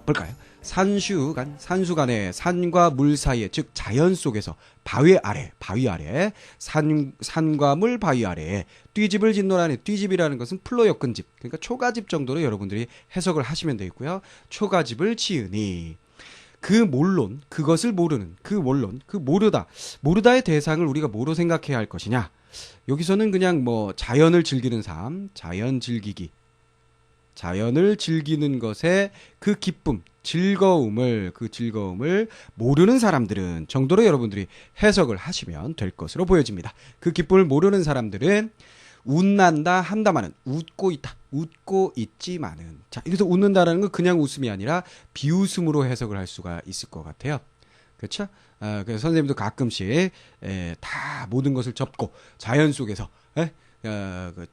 볼까요? 산수간의 산과 물 사이에, 즉 자연 속에서 바위 아래 산과 물 바위 아래에 띠집을 짓노라는, 띠집이라는 것은 풀로 엮은 집, 그러니까 초가집 정도로 여러분들이 해석을 하시면 되겠고요. 초가집을 지으니, 그 몰론, 그것을 모르는, 그 몰론, 그 모르다의 대상을 우리가 뭐로 생각해야 할 것이냐. 여기서는 그냥 뭐 자연을 즐기는 삶, 자연을 즐기는 것에 그 기쁨, 그 즐거움을 모르는 사람들은 정도로 여러분들이 해석을 하시면 될 것으로 보여집니다. 그 기쁨을 모르는 사람들은 웃난다 한다마는, 웃고 있지만은. 자, 여기서 웃는다라는 건 그냥 웃음이 아니라 비웃음으로 해석을 할 수가 있을 것 같아요. 그렇죠? 그래서 선생님도 가끔씩 다 모든 것을 접고 자연 속에서 그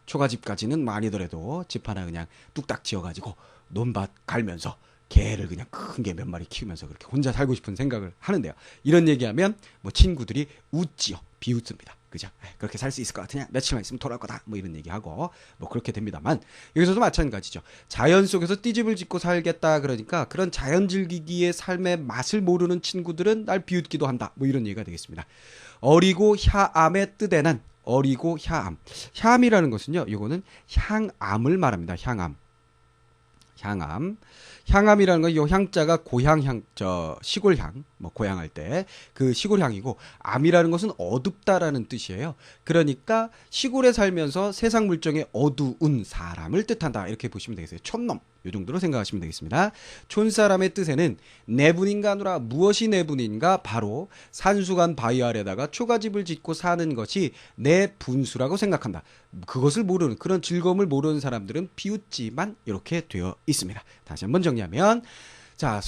초가집까지는 아니더라도 집 하나 그냥 뚝딱 지어가지고 논밭 갈면서 개를 그냥 큰 개 몇 마리 키우면서 그렇게 혼자 살고 싶은 생각을 하는데요. 이런 얘기하면 뭐 친구들이 웃지요. 비웃습니다. 그죠? 그렇게 살 수 있을 것 같으냐? 며칠만 있으면 돌아올 거다. 뭐 이런 얘기하고 뭐 그렇게 됩니다만, 여기서도 마찬가지죠. 자연 속에서 띠집을 짓고 살겠다 그러니까 그런 자연 즐기기의 삶의 맛을 모르는 친구들은 날 비웃기도 한다. 뭐 이런 얘기가 되겠습니다. 어리고 샤암의 뜻에는, 어리고 샤암. 샤암이라는 것은요, 이거는 향암을 말합니다. 향암이라는 건 이 향자가 고향향, 시골향, 뭐 고향할 때 그 시골향이고, 암이라는 것은 어둡다라는 뜻이에요. 그러니까 시골에 살면서 세상 물정에 어두운 사람을 뜻한다. 이렇게 보시면 되겠어요. 촌놈. 이 정도로 생각하시면 되겠습니다. 촌사람의 뜻에는 내분인가 하노라. 무엇이 내분인가? 바로 산수간 바위 아래다가 초가집을 짓고 사는 것이 내 분수라고 생각한다. 그것을 모르는, 그런 즐거움을 모르는 사람들은 비웃지만, 이렇게 되어 있습니다. 다시 한번 정리하면, 자,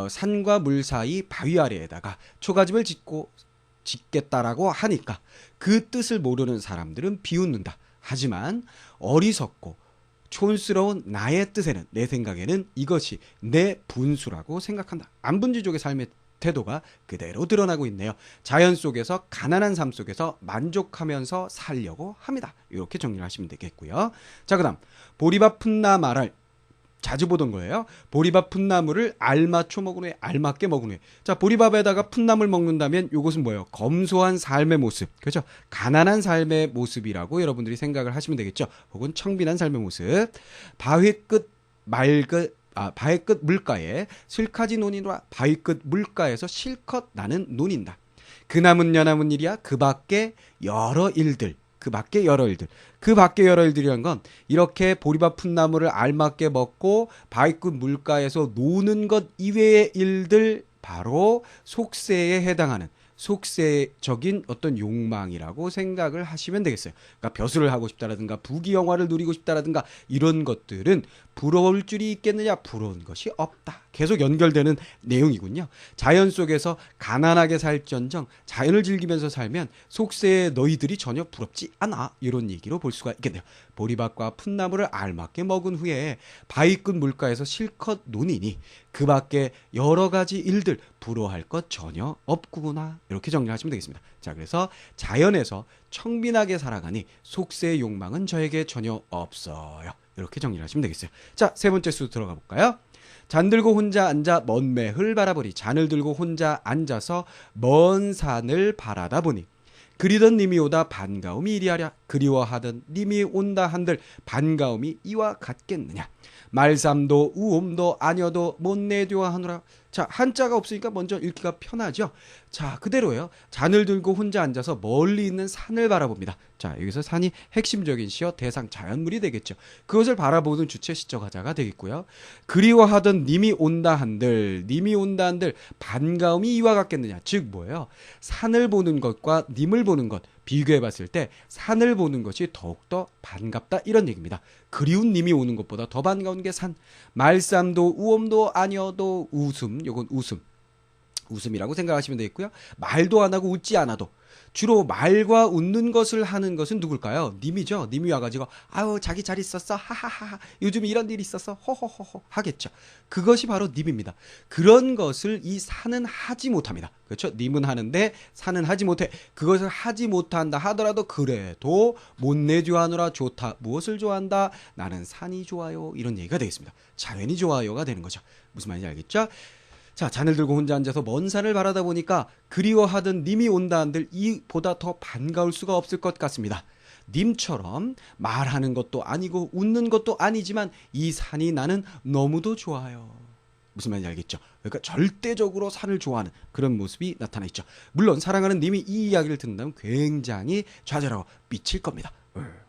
산과 물 사이 바위 아래에다가 초가집을 짓겠다라고 하니까 그 뜻을 모르는 사람들은 비웃는다. 하지만 어리석고 촌스러운 나의 뜻에는, 내 생각에는 이것이 내 분수라고 생각한다. 안분지족의 삶의 태도가 그대로 드러나고 있네요. 자연 속에서, 가난한 삶 속에서 만족하면서 살려고 합니다. 이렇게 정리를 하시면 되겠고요. 자, 그 다음 보리밥 푼나마를 자주 보던 거예요. 보리밥 푼나물을 알맞춰 먹은 후에, 알맞게 먹은 후에. 자, 보리밥에다가 푼나물 먹는다면 이것은 뭐예요? 검소한 삶의 모습, 그렇죠? 가난한 삶의 모습이라고 여러분들이 생각을 하시면 되겠죠. 혹은 청빈한 삶의 모습. 바위 끝 물가에 슬카지 논이라. 바위 끝 물가에서 실컷 나는 논인다. 그 남은 여남은 일이야. 그 밖에 여러 일들. 그 밖에 여러 일들이란 건 이렇게 보리밥 푼나물을 알맞게 먹고 바위끝 물가에서 노는 것 이외의 일들, 바로 속세에 해당하는 속세적인 어떤 욕망이라고 생각을 하시면 되겠어요. 그러니까 벼슬을 하고 싶다라든가 부귀영화를 누리고 싶다라든가 이런 것들은 부러울 줄이 있겠느냐? 부러운 것이 없다. 계속 연결되는 내용이군요. 자연 속에서 가난하게 살지언정 자연을 즐기면서 살면 속세의 너희들이 전혀 부럽지 않아. 이런 얘기로 볼 수가 있겠네요. 보리밥과 풋나물을 알맞게 먹은 후에 바위끝 물가에서 실컷 노니니 그 밖에 여러 가지 일들 부러워할 것 전혀 없구나. 이렇게 정리하시면 되겠습니다. 자, 그래서 자연에서 청빈하게 살아가니 속세의 욕망은 저에게 전혀 없어요. 이렇게 정리를 하시면 되겠어요. 자, 세 번째 수 들어가 볼까요? 잔 들고 혼자 앉아 먼 매를 바라보니. 잔을 들고 혼자 앉아서 먼 산을 바라다 보니 그리던 님이 오다 반가움이 이리하랴. 그리워하던 님이 온다 한들 반가움이 이와 같겠느냐. 말삼도 우옴도 아니어도 못 내디와 하노라. 자, 한자가 없으니까 먼저 읽기가 편하죠. 자, 그대로예요. 잔을 들고 혼자 앉아서 멀리 있는 산을 바라봅니다. 자, 여기서 산이 핵심적인 시어 대상 자연물이 되겠죠. 그것을 바라보는 주체 시적 하자가 되겠고요. 그리워하던 님이 온다 한들 반가움이 이와 같겠느냐. 즉 뭐예요? 산을 보는 것과 님을 보는 것 비교해 봤을 때 산을 보는 것이 더욱더 반갑다, 이런 얘기입니다. 그리운 님이 오는 것보다 더 반가운 게 산. 말쌈도 우엄도 아니어도 웃음. 요건 웃음. 웃음이라고 생각하시면 되겠고요. 말도 안 하고 웃지 않아도 주로 말과 웃는 것을 하는 것은 누굴까요? 님이죠. 님이 와가지고 아유 자기 잘 있었어 하하하 요즘 이런 일이 있었어 호호호호 하겠죠. 그것이 바로 님입니다. 그런 것을 이 산은 하지 못합니다. 그렇죠? 님은 하는데 산은 하지 못해. 그것을 하지 못한다 하더라도 그래도 못내 좋아하느라 좋다. 무엇을 좋아한다? 나는 산이 좋아요. 이런 얘기가 되겠습니다. 자연이 좋아요가 되는 거죠. 무슨 말인지 알겠죠? 자, 잔을 들고 혼자 앉아서 먼 산을 바라다 보니까 그리워하던 님이 온다 한들 이보다 더 반가울 수가 없을 것 같습니다. 님처럼 말하는 것도 아니고 웃는 것도 아니지만 이 산이 나는 너무도 좋아요. 무슨 말인지 알겠죠? 그러니까 절대적으로 산을 좋아하는 그런 모습이 나타나 있죠. 물론 사랑하는 님이 이 이야기를 듣는다면 굉장히 좌절하고 미칠 겁니다.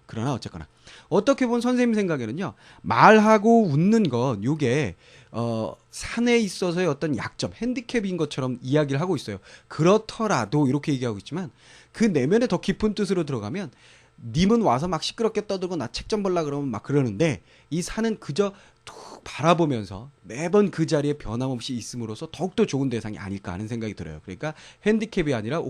그러나 어쨌거나 어떻게 본 선생님 생각에는요, 말하고 웃는 건 요게 산에 있어서의 어떤 약점, 핸디캡인 것처럼 이야기를 하고 있어요. 그렇더라도 이렇게 얘기하고 있지만 그 내면에 더 깊은 뜻으로 들어가면 님은 와서 막 시끄럽게 떠들고 나 책 좀 볼라 그러면 막 그러는데 이 산은 그저 툭 바라보면서 매번 그 자리에 변함없이 있음으로써 더욱더 좋은 대상이 아닐까 하는 생각이 들어요. 그러니까 핸디캡이 아니라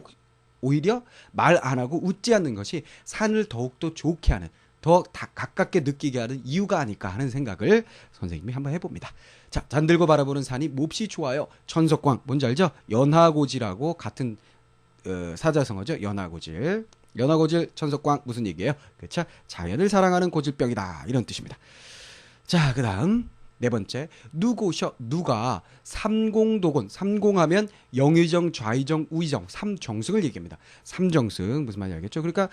오히려 말 안 하고 웃지 않는 것이 산을 더욱더 좋게 하는, 더 가깝게 느끼게 하는 이유가 아닐까 하는 생각을 선생님이 한번 해봅니다. 자, 잔들고 바라보는 산이 몹시 좋아요. 천석광, 뭔지 알죠? 연화고지라고 같은 사자성어죠. 연화고질. 연화고질, 천석광 무슨 얘기예요? 그렇죠? 자연을 사랑하는 고질병이다. 이런 뜻입니다. 자, 그 다음 네 번째, 누가 삼공도곤, 삼공하면 영의정, 좌의정, 우의정, 삼정승을 얘기합니다. 삼정승 무슨 말인지 알겠죠? 그러니까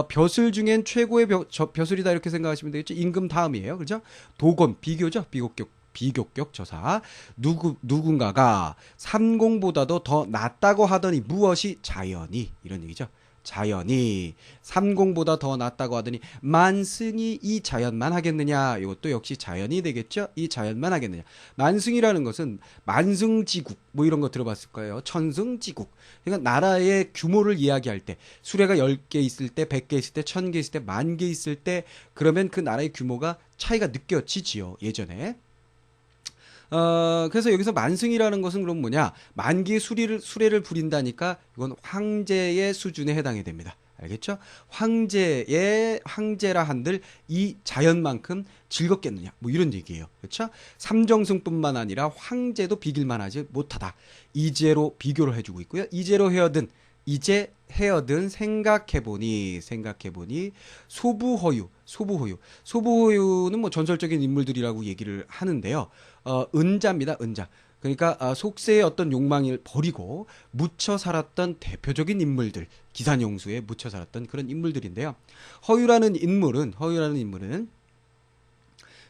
벼슬 중엔 최고의 벼슬이다 이렇게 생각하시면 되겠죠. 임금 다음이에요, 그렇죠? 도곤 비교죠, 비교격 저사. 누군가가 삼공보다도 더 낫다고 하더니 무엇이 자연이, 이런 얘기죠. 자연이 삼공보다 더 낫다고 하더니 만승이 이 자연만 하겠느냐. 이것도 역시 자연이 되겠죠. 이 자연만 하겠느냐. 만승이라는 것은 만승지국 뭐 이런 거 들어봤을 거예요. 천승지국. 그러니까 나라의 규모를 이야기할 때 수레가 10개 있을 때, 100개 있을 때, 1000개 있을 때, 10,000개 있을 때, 그러면 그 나라의 규모가 차이가 느껴지지요. 예전에. 그래서 여기서 만승이라는 것은 그럼 뭐냐? 만기의 수레를 부린다니까 이건 황제의 수준에 해당이 됩니다. 알겠죠? 황제라 한들 이 자연만큼 즐겁겠느냐? 뭐 이런 얘기예요. 그렇죠? 삼정승뿐만 아니라 황제도 비길만하지 못하다. 이제로 비교를 해주고 있고요. 이제 헤어든 생각해보니 소부허유는 뭐 전설적인 인물들이라고 얘기를 하는데요. 은자입니다. 은자. 그러니까 속세의 어떤 욕망을 버리고 묻혀 살았던 대표적인 인물들, 기산용수에 묻혀 살았던 그런 인물들인데요. 허유라는 인물은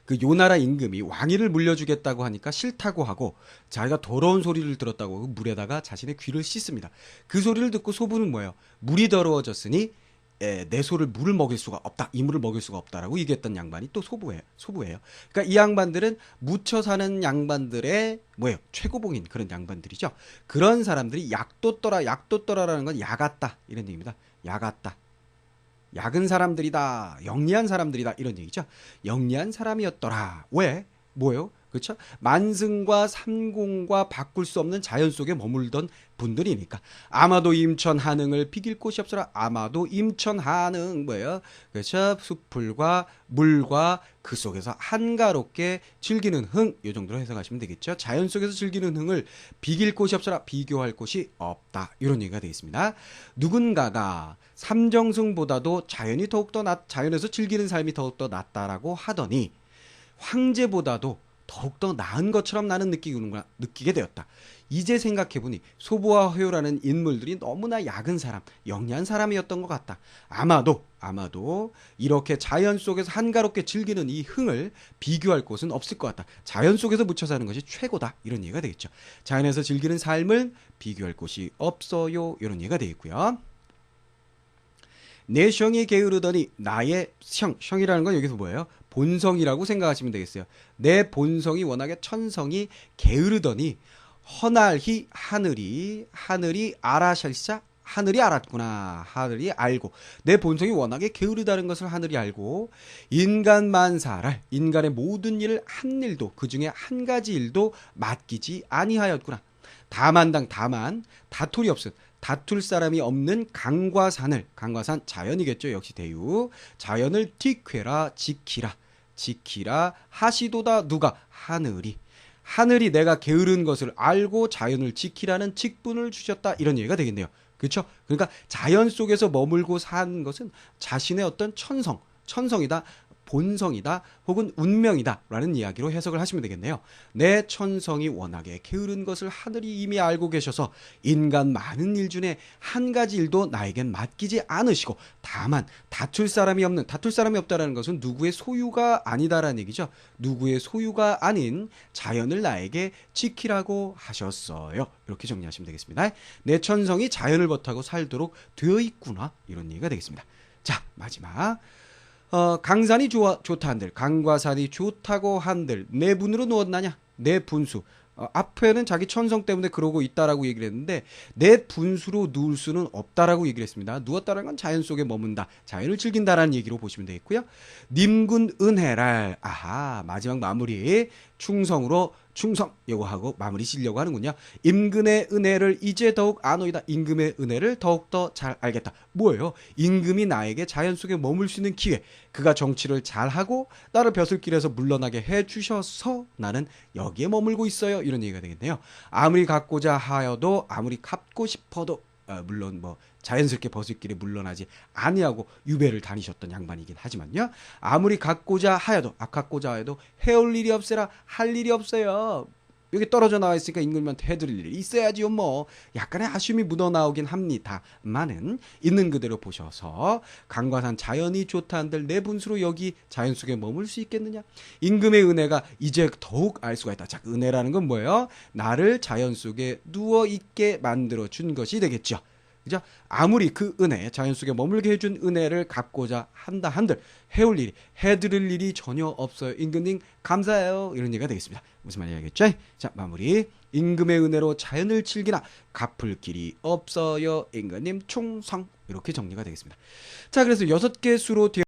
그 요나라 임금이 왕위를 물려주겠다고 하니까 싫다고 하고 자기가 더러운 소리를 들었다고 하고 물에다가 자신의 귀를 씻습니다. 그 소리를 듣고 소부는 뭐예요? 물이 더러워졌으니 내 소를 물을 먹일 수가 없다. 이 물을 먹일 수가 없다라고 얘기했던 양반이 또 소부예요. 그러니까 이 양반들은 묻혀 사는 양반들의 뭐예요? 최고봉인 그런 양반들이죠. 그런 사람들이 약도떠라라는 건 야같다 이런 얘기입니다. 야같다. 약은 사람들이다. 영리한 사람들이다. 이런 얘기죠. 영리한 사람이었더라. 왜? 뭐예요? 그렇죠? 만승과 삼공과 바꿀 수 없는 자연 속에 머물던 분들이니까. 아마도 임천한흥을 비길 곳이 없어라. 아마도 임천한흥 뭐예요? 그렇죠? 숲풀과 물과 그 속에서 한가롭게 즐기는 흥. 이 정도로 해석하시면 되겠죠. 자연 속에서 즐기는 흥을 비길 곳이 없어라. 비교할 곳이 없다. 이런 얘기가 되어 있습니다. 누군가가 삼정승보다도 자연에서 즐기는 삶이 더욱더 낫다라고 하더니 황제보다도 더욱더 나은 것처럼 나는 느끼게 되었다. 이제 생각해보니 소부와 허요라는 인물들이 너무나 약은 사람, 영리한 사람이었던 것 같다. 아마도 이렇게 자연 속에서 한가롭게 즐기는 이 흥을 비교할 곳은 없을 것 같다. 자연 속에서 묻혀 사는 것이 최고다. 이런 얘기가 되겠죠. 자연에서 즐기는 삶을 비교할 곳이 없어요. 이런 얘기가 되겠고요. 내 성이 게으르더니 나의 성이라는 건 여기서 뭐예요? 본성이라고 생각하시면 되겠어요. 내 본성이 워낙에 천성이 게으르더니 허날히 하늘이 알아설사 하늘이 알았구나. 하늘이 알고 내 본성이 워낙에 게으르다는 것을 하늘이 알고 인간의 모든 일을 한 일도 그중에 한 가지 일도 맡기지 아니하였구나. 다만당 다만 다툴 사람이 없는 강과산 자연이겠죠. 역시 대유. 자연을 틱회라 지키라 하시도다 누가 하늘이 내가 게으른 것을 알고 자연을 지키라는 직분을 주셨다 이런 얘기가 되겠네요. 그렇죠? 그러니까 자연 속에서 머물고 산 것은 자신의 어떤 천성이다, 본성이다, 혹은 운명이다 라는 이야기로 해석을 하시면 되겠네요. 내 천성이 워낙에 게으른 것을 하늘이 이미 알고 계셔서 인간 많은 일 중에 한 가지 일도 나에겐 맡기지 않으시고, 다만 다툴 사람이 없다라는 것은 누구의 소유가 아니다라는 얘기죠. 누구의 소유가 아닌 자연을 나에게 지키라고 하셨어요. 이렇게 정리하시면 되겠습니다. 내 천성이 자연을 버타고 살도록 되어 있구나, 이런 얘기가 되겠습니다. 자, 마지막. 강산이 좋다 한들, 강과 산이 좋다고 한들 내 분으로 누웠나냐? 내 분수. 앞에는 자기 천성 때문에 그러고 있다라고 얘기를 했는데 내 분수로 누울 수는 없다라고 얘기를 했습니다. 누웠다는 건 자연 속에 머문다, 자연을 즐긴다라는 얘기로 보시면 되겠고요. 님군 은혜랄. 마지막 마무리 충성 요거 하고 마무리 지려고 하는군요. 임금의 은혜를 이제 더욱 아노이다. 임금의 은혜를 더욱더 잘 알겠다. 뭐예요? 임금이 나에게 자연 속에 머물 수 있는 기회, 그가 정치를 잘하고 나를 벼슬길에서 물러나게 해주셔서 나는 여기에 머물고 있어요, 이런 얘기가 되겠네요. 아무리 갖고자 하여도, 아무리 갖고 싶어도, 물론 자연스럽게 버슬길에 물러나지 아니하고 유배를 다니셨던 양반이긴 하지만요. 아무리 갖고자 하여도 해올 일이 없어라. 할 일이 없어요. 여기 떨어져 나와 있으니까 임금님한테 해드릴 일이 있어야지요. 약간의 아쉬움이 묻어나오긴 합니다만은 있는 그대로 보셔서 강과산 자연이 좋다 한들 내 분수로 여기 자연 속에 머물 수 있겠느냐. 임금의 은혜가 이제 더욱 알 수가 있다. 자, 은혜라는 건 뭐예요? 나를 자연 속에 누워있게 만들어준 것이 되겠죠. 그죠? 아무리 그 은혜, 자연 속에 머물게 해준 은혜를 갚고자 한다 한들 해드릴 일이 전혀 없어요. 임금님 감사해요. 이런 얘기가 되겠습니다. 무슨 말인지 알겠죠? 자, 마무리. 임금의 은혜로 자연을 즐기나 갚을 길이 없어요. 임금님 충성. 이렇게 정리가 되겠습니다. 자, 그래서 6개 수로 되어